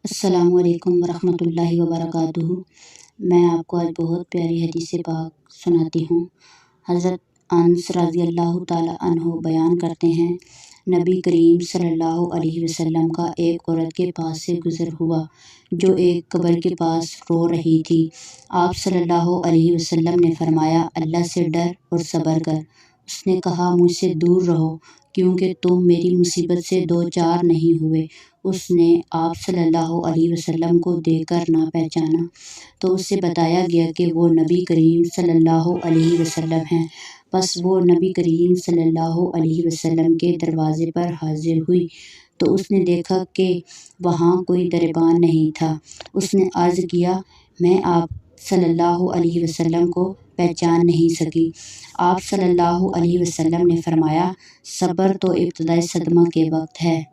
السلام علیکم ورحمۃ اللہ وبرکاتہ۔ میں آپ کو آج بہت پیاری حدیث پاک سناتی ہوں۔ حضرت انس رضی اللہ تعالیٰ عنہ بیان کرتے ہیں، نبی کریم صلی اللہ علیہ وسلم کا ایک عورت کے پاس سے گزر ہوا جو ایک قبر کے پاس رو رہی تھی۔ آپ صلی اللہ علیہ وسلم نے فرمایا، اللہ سے ڈر اور صبر کر۔ اس نے کہا، مجھ سے دور رہو کیونکہ تم میری مصیبت سے دوچار نہیں ہوئے۔ اس نے آپ صلی اللہ علیہ وسلم کو دیکھ کر نہ پہچانا تو اسے بتایا گیا کہ وہ نبی کریم صلی اللہ علیہ وسلم ہیں۔ پس وہ نبی کریم صلی اللہ علیہ وسلم کے دروازے پر حاضر ہوئی تو اس نے دیکھا کہ وہاں کوئی دربان نہیں تھا۔ اس نے عرض کیا، میں آپ صلی اللہ علیہ وسلم کو پہچان نہیں سکی۔ آپ صلی اللہ علیہ وسلم نے فرمایا، صبر تو ابتدائی صدمہ کے وقت ہے۔